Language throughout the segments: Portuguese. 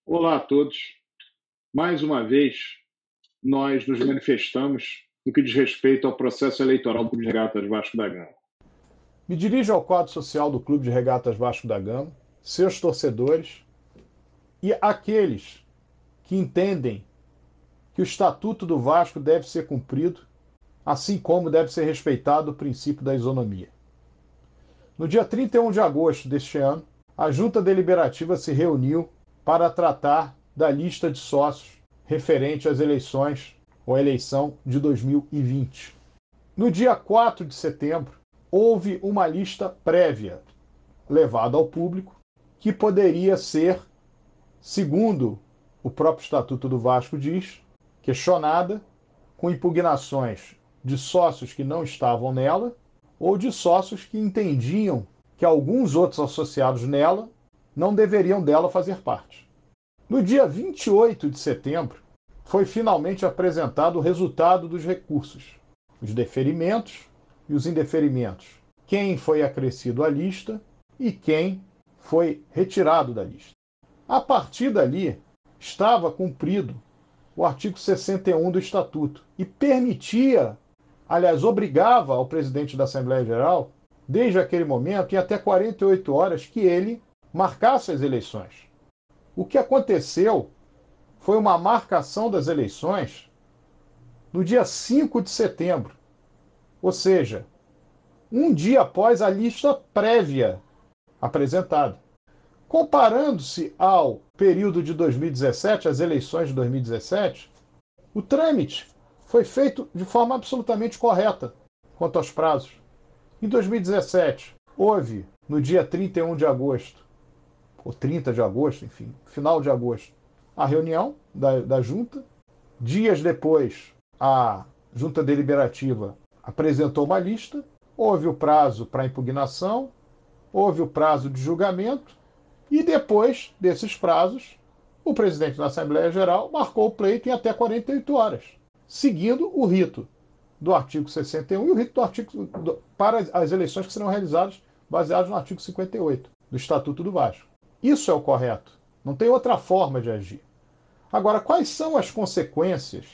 Olá a todos. Mais uma vez, nós nos manifestamos no que diz respeito ao processo eleitoral do Clube de Regatas Vasco da Gama. Me dirijo ao quadro social do Clube de Regatas Vasco da Gama, seus torcedores e aqueles que entendem que o Estatuto do Vasco deve ser cumprido, assim como deve ser respeitado o princípio da isonomia. No dia 31 de agosto deste ano, a Junta Deliberativa se reuniu para tratar da lista de sócios referente às eleições ou à eleição de 2020. No dia 4 de setembro, houve uma lista prévia levada ao público que poderia ser, segundo o próprio Estatuto do Vasco diz, questionada com impugnações de sócios que não estavam nela ou de sócios que entendiam que alguns outros associados nela não deveriam dela fazer parte. No dia 28 de setembro, foi finalmente apresentado o resultado dos recursos, os deferimentos e os indeferimentos, quem foi acrescido à lista e quem foi retirado da lista. A partir dali, estava cumprido o artigo 61 do Estatuto e permitia, aliás, obrigava ao presidente da Assembleia Geral, desde aquele momento e até 48 horas, que ele marcasse as eleições. O que aconteceu foi uma marcação das eleições no dia 5 de setembro, ou seja, um dia após a lista prévia apresentada. Comparando-se ao período de 2017, as eleições de 2017, o trâmite foi feito de forma absolutamente correta quanto aos prazos. Em 2017, houve, no dia 31 de agosto, ou 30 de agosto, enfim, final de agosto, a reunião da Junta. Dias depois, a Junta Deliberativa apresentou uma lista, houve o prazo para impugnação, houve o prazo de julgamento, e depois desses prazos, o presidente da Assembleia Geral marcou o pleito em até 48 horas, seguindo o rito do artigo 61 e o rito do artigo para as eleições que serão realizadas baseadas no artigo 58 do Estatuto do Vasco. Isso é o correto. Não tem outra forma de agir. Agora, quais são as consequências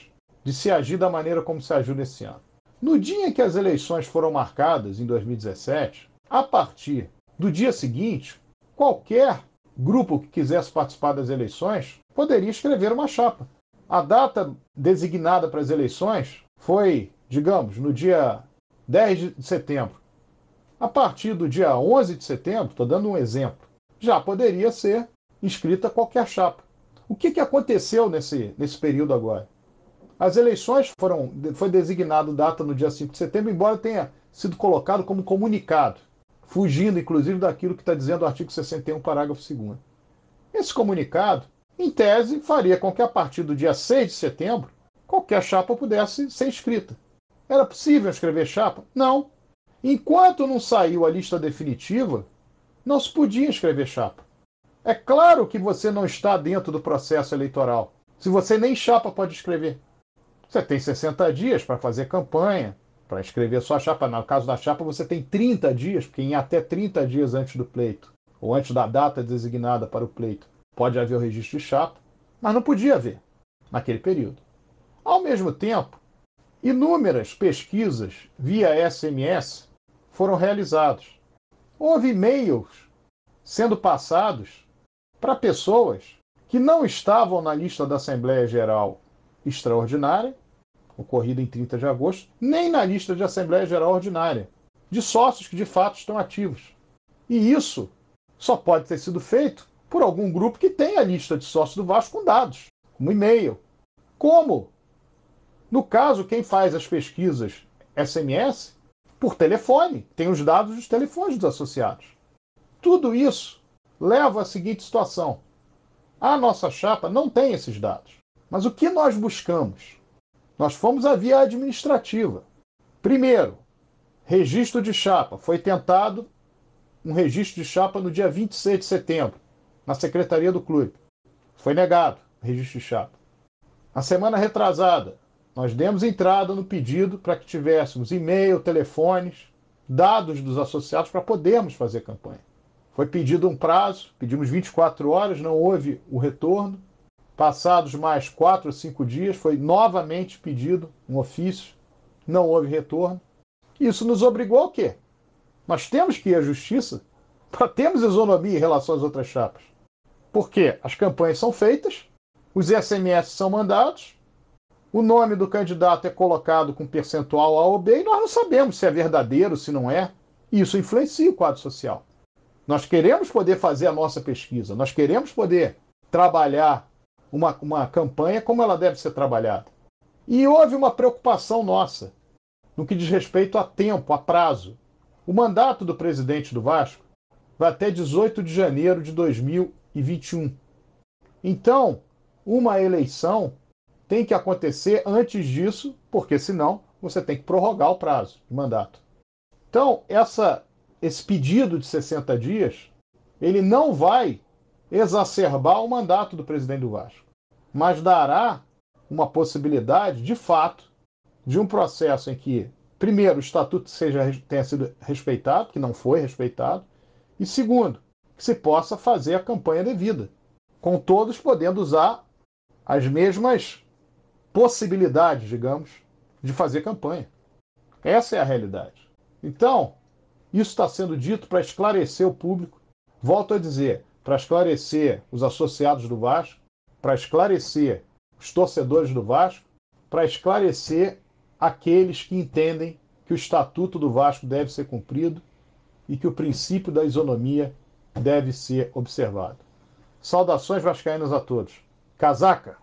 de se agir da maneira como se agiu nesse ano? No dia em que as eleições foram marcadas, em 2017, a partir do dia seguinte, qualquer grupo que quisesse participar das eleições poderia escrever uma chapa. A data designada para as eleições foi, digamos, no dia 10 de setembro. A partir do dia 11 de setembro, estou dando um exemplo, já poderia ser inscrita qualquer chapa. O que aconteceu nesse período agora? As eleições foi designado data no dia 5 de setembro, embora tenha sido colocado como comunicado, fugindo inclusive daquilo que está dizendo o artigo 61, parágrafo 2º. Esse comunicado, em tese, faria com que a partir do dia 6 de setembro, qualquer chapa pudesse ser inscrita. Era possível escrever chapa? Não. Enquanto não saiu a lista definitiva, não se podia escrever chapa. É claro que você não está dentro do processo eleitoral, se você nem chapa pode escrever. Você tem 60 dias para fazer campanha, para escrever sua chapa. No caso da chapa, você tem 30 dias, porque em até 30 dias antes do pleito, ou antes da data designada para o pleito, pode haver o registro de chapa, mas não podia haver naquele período. Ao mesmo tempo, inúmeras pesquisas via SMS foram realizadas. Houve e-mails sendo passados para pessoas que não estavam na lista da Assembleia Geral Extraordinária, ocorrida em 30 de agosto, nem na lista de Assembleia Geral Ordinária, de sócios que de fato estão ativos. E isso só pode ter sido feito por algum grupo que tem a lista de sócios do Vasco com dados, como e-mail. Como? No caso, quem faz as pesquisas SMS, por telefone, tem os dados dos telefones dos associados. Tudo isso leva à seguinte situação. A nossa chapa não tem esses dados. Mas o que nós buscamos? Nós fomos à via administrativa. Primeiro, registro de chapa. Foi tentado um registro de chapa no dia 26 de setembro, na secretaria do clube. Foi negado o registro de chapa. Na semana retrasada, nós demos entrada no pedido para que tivéssemos e-mail, telefones, dados dos associados para podermos fazer campanha. Foi pedido um prazo, pedimos 24 horas, não houve o retorno. Passados mais 4 ou 5 dias, foi novamente pedido um ofício, não houve retorno. Isso nos obrigou ao quê? Nós temos que ir à justiça para termos isonomia em relação às outras chapas. Porque as campanhas são feitas, os SMS são mandados, o nome do candidato é colocado com percentual A ou B e nós não sabemos se é verdadeiro, se não é. Isso influencia o quadro social. Nós queremos poder fazer a nossa pesquisa, nós queremos poder trabalhar uma campanha como ela deve ser trabalhada. E houve uma preocupação nossa no que diz respeito a tempo, a prazo. O mandato do presidente do Vasco vai até 18 de janeiro de 2021. Então, uma eleição tem que acontecer antes disso, porque senão você tem que prorrogar o prazo de mandato. Então, esse pedido de 60 dias, ele não vai exacerbar o mandato do presidente do Vasco, mas dará uma possibilidade, de fato, de um processo em que, primeiro, o estatuto tenha sido respeitado, que não foi respeitado, e segundo, que se possa fazer a campanha devida, com todos podendo usar as mesmas possibilidades, digamos, de fazer campanha. Essa é a realidade. Então, isso está sendo dito para esclarecer o público, volto a dizer, para esclarecer os associados do Vasco, para esclarecer os torcedores do Vasco, para esclarecer aqueles que entendem que o Estatuto do Vasco deve ser cumprido e que o princípio da isonomia deve ser observado. Saudações vascaínas a todos. Casaca!